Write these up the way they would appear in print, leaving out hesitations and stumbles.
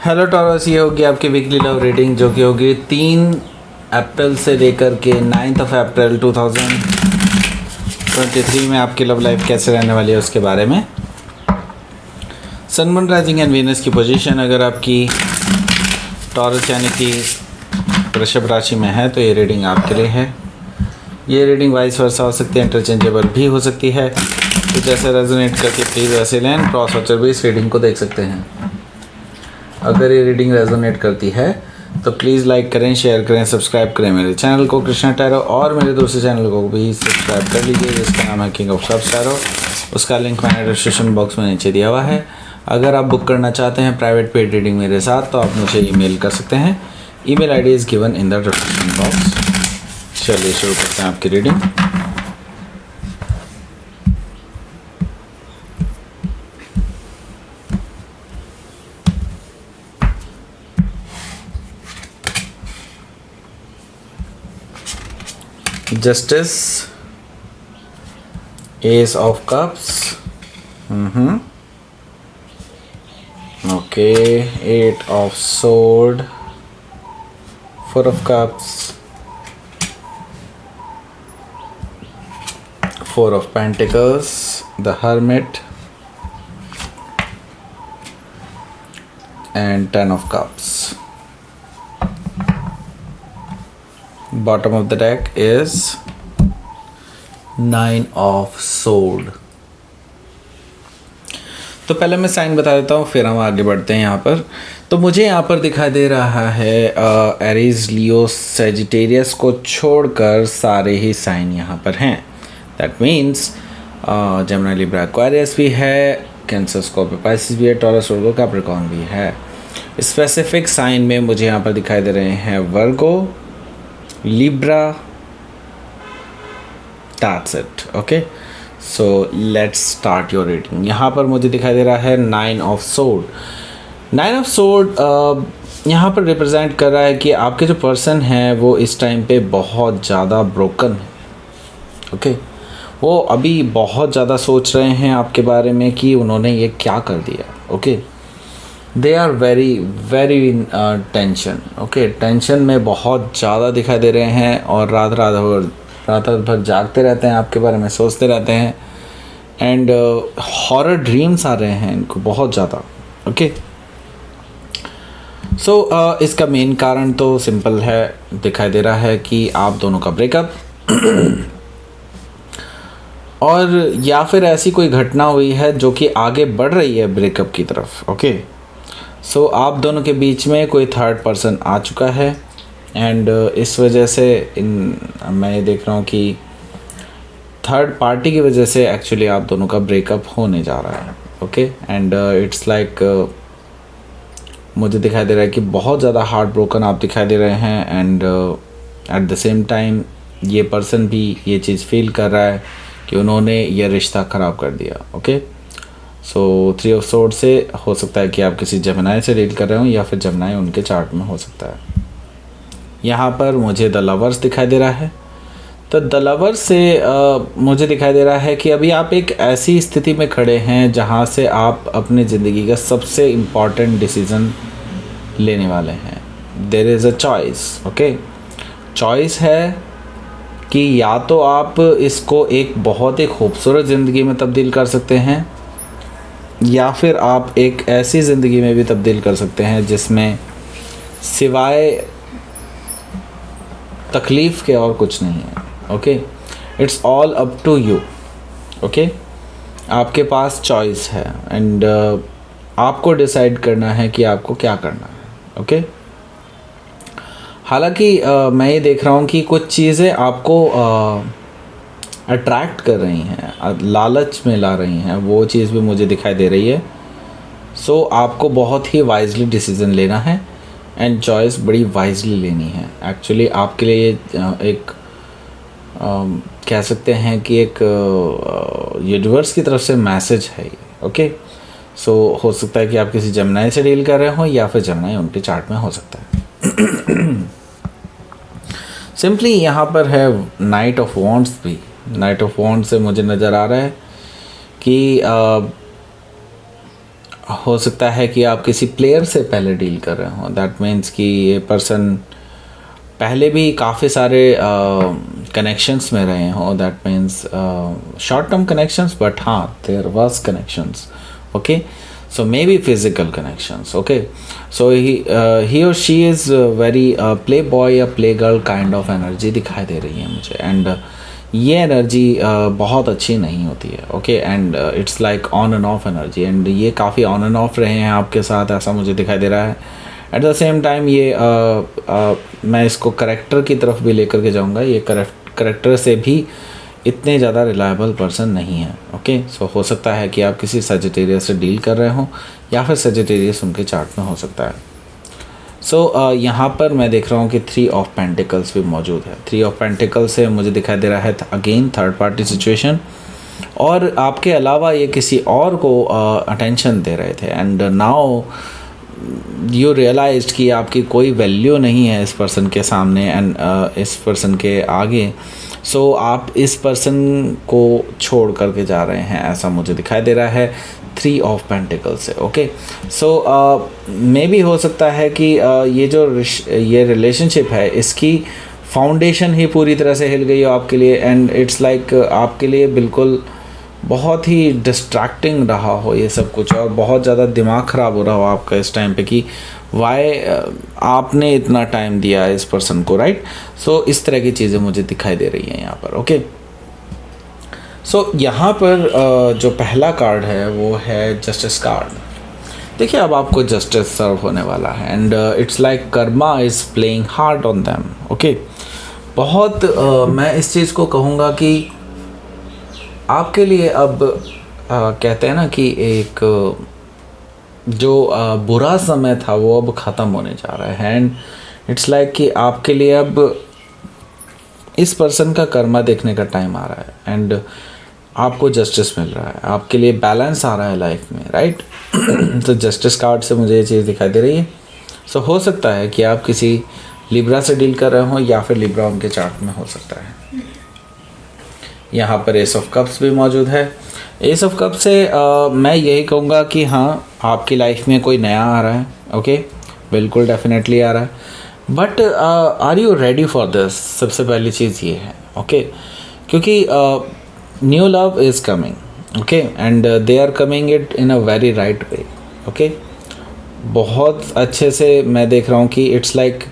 Hello taurus, ये होगी आपकी वीकली लव रीडिंग जो कि होगी 3 अप्रैल से लेकर के 9 अप्रैल 2023 में आपकी लव लाइफ कैसे रहने वाली है उसके बारे में। सन, मून, राइजिंग एंड वीनस की पोजीशन अगर आपकी टॉरस यानी कि वृषभ राशि में है तो ये रीडिंग आपके लिए है। ये रीडिंग वाइस वर्सा हो सकती है, इंटरचेंजेबल भी हो सकती है। तो जैसे रेजोनेट करके प्लीज़ वैसे लें। क्रॉस वॉचर भी इस रीडिंग को देख सकते हैं। अगर ये रीडिंग रेजोनेट करती है तो प्लीज़ लाइक करें, शेयर करें, सब्सक्राइब करें मेरे चैनल को कृष्णा टैरो, और मेरे दूसरे चैनल को भी सब्सक्राइब कर लीजिए जिसका नाम है किंग ऑफ कप्स टैरो। उसका लिंक मैंने डिस्क्रिप्शन बॉक्स में नीचे दिया हुआ है। अगर आप बुक करना चाहते हैं प्राइवेट पेड रीडिंग मेरे साथ तो आप मुझे ईमेल कर सकते हैं। Email ID is given in the description box. चलिए शुरू करते हैं आपकी reading. Justice, Ace of Cups, okay, 8 of Sword, 4 of Cups, 4 of Pentacles, the Hermit, and 10 of Cups. Bottom of the deck is 9 of Sword. तो पहले मैं sign बता देता हूँ फिर हम आगे बढ़ते हैं यहाँ पर। तो मुझे यहाँ पर दिखाई दे रहा है एरीज, लियो, सेजिटेरियस को छोड़कर सारे ही साइन यहाँ पर हैं। That means Gemini, Libra, Aquarius भी है, कैंसर, स्कॉर्पियो, पाइसिस भी है, टॉरस, वर्गो, कैप्रिकॉर्न भी है। स्पेसिफिक साइन में मुझे यहाँ पर दिखाई दे रहे हैं वर्गो, Libra, that's it. Okay, so let's start your reading. यहाँ पर मुझे दिखाई दे रहा है 9 of Sword. 9 of Sword यहाँ पर रिप्रेजेंट कर रहा है कि आपके जो पर्सन हैं वो इस टाइम पे बहुत ज़्यादा ब्रोकन है। ओके, वो अभी बहुत ज़्यादा सोच रहे हैं आपके बारे में कि उन्होंने ये क्या कर दिया। Okay, they are very very tension. Okay, tension में बहुत ज़्यादा दिखाई दे रहे हैं और रात भर जागते रहते हैं, आपके बारे में सोचते रहते हैं एंड हॉरर ड्रीम्स आ रहे हैं इनको बहुत ज़्यादा। ओके, सो इसका मेन कारण तो सिंपल है, दिखाई दे रहा है कि आप दोनों का ब्रेकअप और या फिर ऐसी कोई घटना हुई है जो कि आगे बढ़ रही है ब्रेकअप की तरफ। ओके, सो आप दोनों के बीच में कोई थर्ड पर्सन आ चुका है एंड इस वजह से मैं ये देख रहा हूँ कि थर्ड पार्टी की वजह से एक्चुअली आप दोनों का ब्रेकअप होने जा रहा है। ओके, एंड इट्स लाइक मुझे दिखाई दे रहा है कि बहुत ज़्यादा हार्ट ब्रोकन आप दिखाई दे रहे हैं and at the same time ये पर्सन भी ये चीज़ फील कर रहा है कि उन्होंने ये रिश्ता ख़राब कर दिया। ओके, सो 3 ऑफ सोर्ड से हो सकता है कि आप किसी जेमिनी से डील कर रहे हो या फिर जेमिनी उनके चार्ट में हो सकता है। यहाँ पर मुझे द लवर्स दिखाई दे रहा है। तो द लवर्स से मुझे दिखाई दे रहा है कि अभी आप एक ऐसी स्थिति में खड़े हैं जहाँ से आप अपनी ज़िंदगी का सबसे इम्पॉर्टेंट डिसीज़न लेने वाले हैं। There is a choice. Okay, choice है कि या तो आप इसको एक बहुत ही खूबसूरत ज़िंदगी में तब्दील कर सकते हैं या फिर आप एक ऐसी ज़िंदगी में भी तब्दील कर सकते हैं जिसमें सिवाय तकलीफ़ के और कुछ नहीं है। Okay, it's all up to you. Okay, आपके पास चॉइस है एंड आपको डिसाइड करना है कि आपको क्या करना है। ओके, हालांकि मैं ये देख रहा हूँ कि कुछ चीज़ें आपको अट्रैक्ट कर रही हैं, लालच में ला रही हैं, वो चीज़ भी मुझे दिखाई दे रही है। सो आपको बहुत ही वाइजली डिसीज़न लेना है एंड चॉइस बड़ी वाइजली लेनी है। एक्चुअली आपके लिए ये एक कह सकते हैं कि एक यूनिवर्स की तरफ से मैसेज है ये। ओके, सो हो सकता है कि आप किसी जेमिनी से डील कर रहे हो या फिर जेमिनी उनके चार्ट में हो सकता है। सिंपली यहाँ पर है नाइट ऑफ वॉन्ड्स भी। नाइट ऑफ वॉन्ड से मुझे नज़र आ रहा है कि हो सकता है कि आप किसी प्लेयर से पहले डील कर रहे हो। दैट मीन्स कि ये पर्सन पहले भी काफ़ी सारे कनेक्शंस में रहे हों। That means short term connections, but हाँ there was connections. Okay, so maybe physical connections. Okay, so he और she is very play boy या play girl kind of energy दिखाई दे रही है मुझे। एंड ये एनर्जी बहुत अच्छी नहीं होती है। Okay, and it's like on end of energy, and ये काफ़ी ऑन एंड ऑफ रहे हैं आपके साथ, ऐसा मुझे दिखाई दे रहा है। एट द सेम टाइम ये मैं इसको करेक्टर की तरफ भी लेकर के जाऊंगा। ये करेक्टर से भी इतने ज़्यादा रिलायबल पर्सन नहीं है। ओके, सो हो सकता है कि आप किसी सजिटेरियस से डील कर रहे हो, या फिर सजिटेरियस उनके चार्ट में हो सकता है। सो यहाँ पर मैं देख रहा हूँ कि 3 ऑफ पेंटिकल्स भी मौजूद है। 3 ऑफ पेंटिकल्स से मुझे दिखाई दे रहा है अगेन थर्ड पार्टी सिचुएशन, और आपके अलावा ये किसी और को अटेंशन दे रहे थे। एंड नाउ यू रियलाइज्ड कि आपकी कोई वैल्यू नहीं है इस पर्सन के सामने एंड इस पर्सन के आगे। सो आप इस पर्सन को छोड़ करके जा रहे हैं, ऐसा मुझे दिखाई दे रहा है 3 ऑफ पेंटिकल से। ओके, सो मे भी हो सकता है कि ये रिलेशनशिप है, इसकी फाउंडेशन ही पूरी तरह से हिल गई हो आपके लिए। एंड इट्स लाइक आपके लिए बिल्कुल बहुत ही डिस्ट्रैक्टिंग रहा हो ये सब कुछ, और बहुत ज़्यादा दिमाग ख़राब हो रहा हो आपका इस टाइम पे कि वाई आपने इतना टाइम दिया इस पर्सन को, राइट। सो इस तरह की चीज़ें मुझे दिखाई दे रही हैं यहाँ पर। ओके, सो यहाँ पर जो पहला कार्ड है वो है जस्टिस कार्ड। देखिए, अब आपको जस्टिस सर्व होने वाला है, and it's like Karma is playing hard on them. Okay, बहुत मैं इस चीज़ को कहूँगा कि आपके लिए अब कहते हैं ना कि एक जो बुरा समय था वो अब ख़त्म होने जा रहा है। एंड इट्स लाइक कि आपके लिए अब इस पर्सन का कर्मा देखने का टाइम आ रहा है, एंड आपको जस्टिस मिल रहा है, आपके लिए बैलेंस आ रहा है लाइफ में, राइट। तो जस्टिस कार्ड से मुझे ये चीज़ दिखाई दे रही है। सो हो सकता है कि आप किसी लिब्रा से डील कर रहे हो, या फिर लिब्रा उनके चार्ट में हो सकता है। यहाँ पर एस ऑफ कप्स भी मौजूद है। एस ऑफ कप से मैं यही कहूँगा कि हाँ, आपकी लाइफ में कोई नया आ रहा है। ओके, बिल्कुल डेफिनेटली आ रहा है, but are you ready for this? सबसे पहली चीज़ ये है। ओके, क्योंकि new love is coming. Okay, and they are coming it in a very right way. Okay, बहुत अच्छे से मैं देख रहा हूँ कि it's like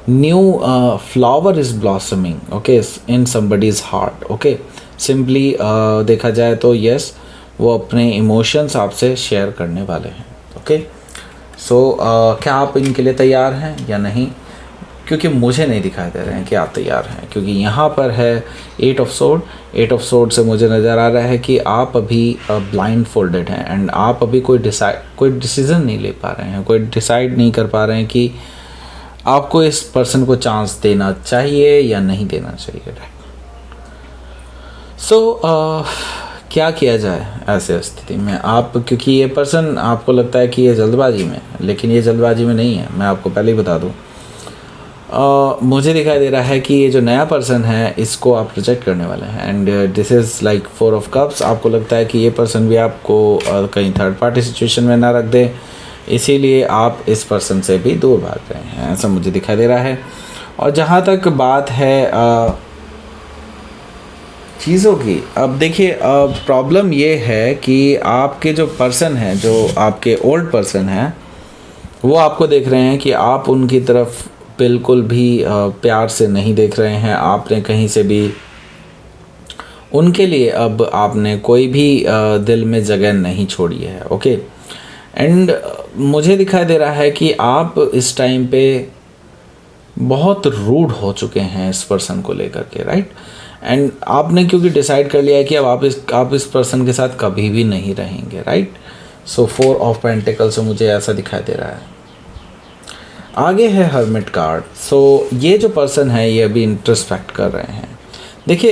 new flower is blossoming. Okay, in somebody's heart. Okay, simply देखा जाए तो यस, वो अपने इमोशंस आपसे शेयर करने वाले हैं। ओके, सो क्या आप इनके लिए तैयार हैं या नहीं? क्योंकि मुझे नहीं दिखाई दे रहे हैं कि आप तैयार हैं, क्योंकि यहाँ पर है 8 ऑफ सोर्ड। 8 ऑफ सोर्ड से मुझे नज़र आ रहा है कि आप अभी ब्लाइंड फोल्डेड हैं, एंड आप अभी कोई डिसीज़न नहीं ले पा रहे हैं, कोई डिसाइड नहीं कर पा रहे हैं कि आपको इस पर्सन को चांस देना चाहिए या नहीं देना चाहिए, राइट। सो क्या किया जाए ऐसे स्थिति में? आप, क्योंकि ये पर्सन आपको लगता है कि ये जल्दबाजी में है, लेकिन ये जल्दबाजी में नहीं है, मैं आपको पहले ही बता दूं। मुझे दिखाई दे रहा है कि ये जो नया पर्सन है इसको आप रिजेक्ट करने वाले हैं, and this is like 4 of cups. आपको लगता है कि ये पर्सन भी आपको कहीं थर्ड पार्टी सिचुएशन में ना रख दे, इसीलिए आप इस पर्सन से भी दूर भाग रहे हैं, ऐसा मुझे दिखाई दे रहा है। और जहाँ तक बात है चीज़ों की, अब देखिए, प्रॉब्लम ये है कि आपके जो पर्सन हैं, जो आपके ओल्ड पर्सन हैं, वो आपको देख रहे हैं कि आप उनकी तरफ बिल्कुल भी प्यार से नहीं देख रहे हैं। आपने कहीं से भी उनके लिए अब आपने कोई भी दिल में जगह नहीं छोड़ी है। ओके, एंड मुझे दिखाई दे रहा है कि आप इस टाइम पे बहुत रूड हो चुके हैं इस पर्सन को लेकर के, राइट। एंड आपने क्योंकि डिसाइड कर लिया है कि अब आप इस पर्सन के साथ कभी भी नहीं रहेंगे, राइट। सो 4 ऑफ पेंटिकल से मुझे ऐसा दिखाई दे रहा है। आगे है हर्मिट कार्ड। सो ये जो पर्सन है ये अभी इंट्रोस्पेक्ट कर रहे हैं। देखिए,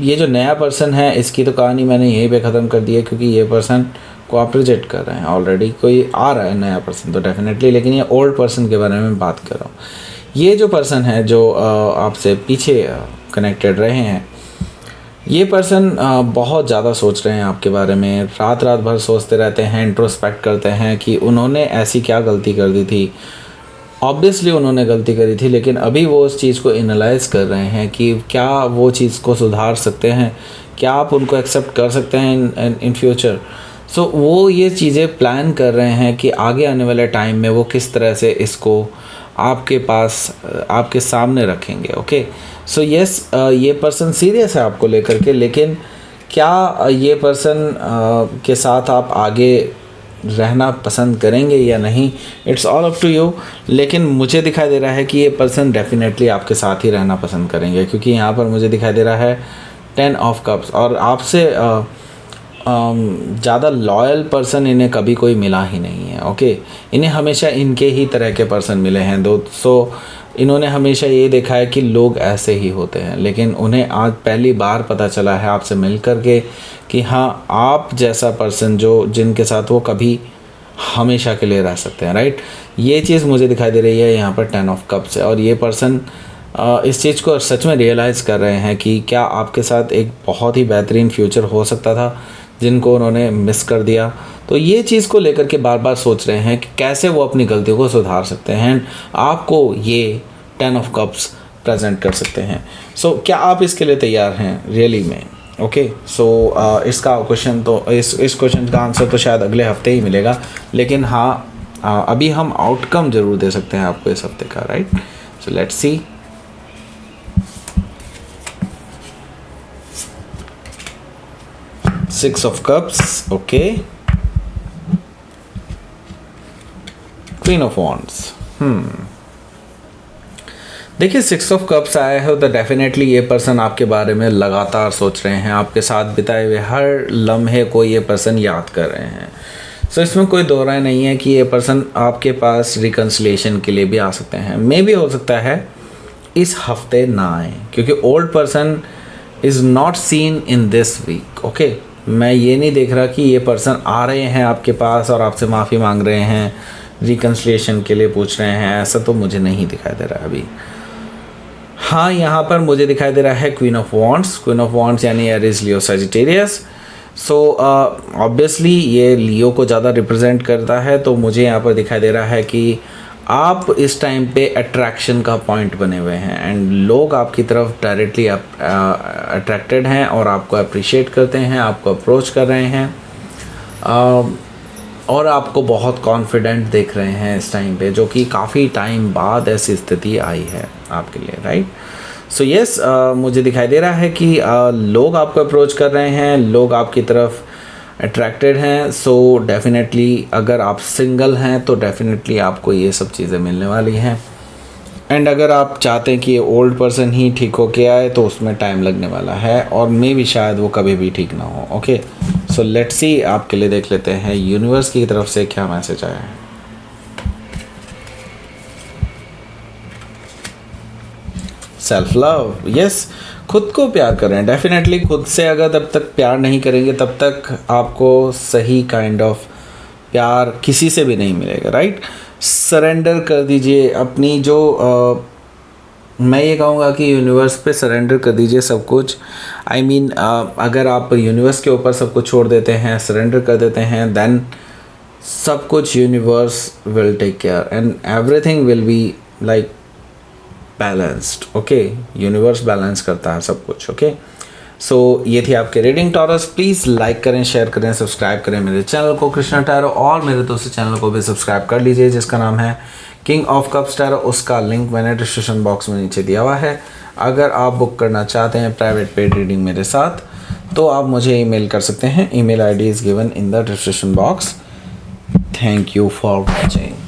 ये जो नया पर्सन है इसकी तो कहानी मैंने यहीं पे ख़त्म कर दी है, क्योंकि ये पर्सन को आप रिजेक्ट कर रहे हैं। ऑलरेडी कोई आ रहा है नया पर्सन तो डेफिनेटली, लेकिन ये ओल्ड पर्सन के बारे में बात कर रहा हूँ। ये जो पर्सन है जो आपसे पीछे कनेक्टेड रहे हैं, ये पर्सन बहुत ज़्यादा सोच रहे हैं आपके बारे में, रात रात भर सोचते रहते हैं, इंट्रोस्पेक्ट करते हैं कि उन्होंने ऐसी क्या गलती कर दी थी। ऑब्वियसली उन्होंने गलती करी थी, लेकिन अभी वो उस चीज़ को एनालाइज कर रहे हैं कि क्या वो चीज़ को सुधार सकते हैं, क्या आप उनको एक्सेप्ट कर सकते हैं इन फ्यूचर। सो वो ये चीज़ें प्लान कर रहे हैं कि आगे आने वाले टाइम में वो किस तरह से इसको आपके पास आपके सामने रखेंगे। ओके, सो यस, ये पर्सन सीरियस है आपको लेकर के, लेकिन क्या ये पर्सन के साथ आप आगे रहना पसंद करेंगे या नहीं, it's all up to you. लेकिन मुझे दिखाई दे रहा है कि ये पर्सन डेफिनेटली आपके साथ ही रहना पसंद करेंगे, क्योंकि यहाँ पर मुझे दिखाई दे रहा है 10 ऑफ कप्स, और आपसे ज़्यादा लॉयल पर्सन इन्हें कभी कोई मिला ही नहीं है। ओके, इन्हें हमेशा इनके ही तरह के पर्सन मिले हैं सो इन्होंने हमेशा ये देखा है कि लोग ऐसे ही होते हैं, लेकिन उन्हें आज पहली बार पता चला है आपसे मिल कर के कि हाँ, आप जैसा पर्सन जिनके साथ वो कभी हमेशा के लिए रह सकते हैं, राइट। ये चीज़ मुझे दिखाई दे रही है यहाँ पर 10 ऑफ कप्स है, और ये पर्सन इस चीज़ को सच में रियलाइज़ कर रहे हैं कि क्या आपके साथ एक बहुत ही बेहतरीन फ्यूचर हो सकता था जिनको उन्होंने मिस कर दिया। तो ये चीज़ को लेकर के बार बार सोच रहे हैं कि कैसे वो अपनी गलतियों को सुधार सकते हैं, आपको ये 10 ऑफ कप्स प्रेजेंट कर सकते हैं। सो क्या आप इसके लिए तैयार हैं रियली में? ओके, सो इसका क्वेश्चन तो इस क्वेश्चन का आंसर तो शायद अगले हफ्ते ही मिलेगा, लेकिन हाँ, अभी हम आउटकम ज़रूर दे सकते हैं आपको इस हफ्ते का, right. So let's see. Six of Cups, okay. Queen of Wands. देखिए, 6 ऑफ कप्स आए हो तो डेफिनेटली ये पर्सन आपके बारे में लगातार सोच रहे हैं, आपके साथ बिताए हुए हर लम्हे को ये पर्सन याद कर रहे हैं। सो इसमें कोई दो राय नहीं है कि ये पर्सन आपके पास रिकन्सिलिएशन के लिए भी आ सकते हैं। मे भी हो सकता है इस हफ्ते ना आए, क्योंकि old person is not seen in this week. Okay, मैं ये नहीं देख रहा कि ये पर्सन आ रहे हैं आपके पास और आपसे माफ़ी मांग रहे हैं, रिकन्सिलिएशन के लिए पूछ रहे हैं, ऐसा तो मुझे नहीं दिखाई दे रहा अभी। हाँ, यहाँ पर मुझे दिखाई दे रहा है queen of wands. Queen of wands यानी एरीज, लियो, सजिटेरियस। सो ऑब्वियसली ये लियो को ज़्यादा रिप्रेजेंट करता है, तो मुझे यहाँ पर दिखाई दे रहा है कि आप इस टाइम पे अट्रैक्शन का पॉइंट बने हुए हैं, एंड लोग आपकी तरफ डायरेक्टली अट्रैक्टेड हैं और आपको अप्रिशिएट करते हैं, आपको अप्रोच कर रहे हैं, और आपको बहुत कॉन्फिडेंट देख रहे हैं इस टाइम पे, जो कि काफ़ी टाइम बाद ऐसी स्थिति आई है आपके लिए, राइट। सो यस, मुझे दिखाई दे रहा है कि लोग आपको अप्रोच कर रहे हैं, लोग आपकी तरफ अट्रैक्टेड हैं। सो डेफिनेटली अगर आप सिंगल हैं तो डेफिनेटली आपको ये सब चीज़ें मिलने वाली हैं, एंड अगर आप चाहते हैं कि ये ओल्ड पर्सन ही ठीक होके आए तो उसमें टाइम लगने वाला है, और मे भी शायद वो कभी भी ठीक ना हो। ओके, सो लेट्स सी, आपके लिए देख लेते हैं यूनिवर्स की तरफ से क्या मैसेज आया है। सेल्फ लव, यस, खुद को प्यार करें। डेफिनेटली खुद से अगर तब तक प्यार नहीं करेंगे तब तक आपको सही काइंड ऑफ प्यार किसी से भी नहीं मिलेगा, राइट। सरेंडर कर दीजिए अपनी मैं ये कहूँगा कि यूनिवर्स पे सरेंडर कर दीजिए सब कुछ। आई मीन अगर आप यूनिवर्स के ऊपर सब कुछ छोड़ देते हैं, सरेंडर कर देते हैं, देन सब कुछ universe will take care and everything will be like balanced. Okay, universe balance करता है सब कुछ। ओके, सो ये थी आपके रीडिंग टॉरस। प्लीज़ लाइक करें, शेयर करें, सब्सक्राइब करें मेरे चैनल को कृष्णा टैरो, और मेरे दूसरे चैनल को भी सब्सक्राइब कर लीजिए जिसका नाम है किंग ऑफ कप्स टैरो। उसका लिंक मैंने डिस्क्रिप्शन बॉक्स में नीचे दिया हुआ है। अगर आप बुक करना चाहते हैं प्राइवेट पेड रीडिंग मेरे साथ तो आप मुझे ईमेल कर सकते हैं। Email ID is given in the description box. Thank you for watching.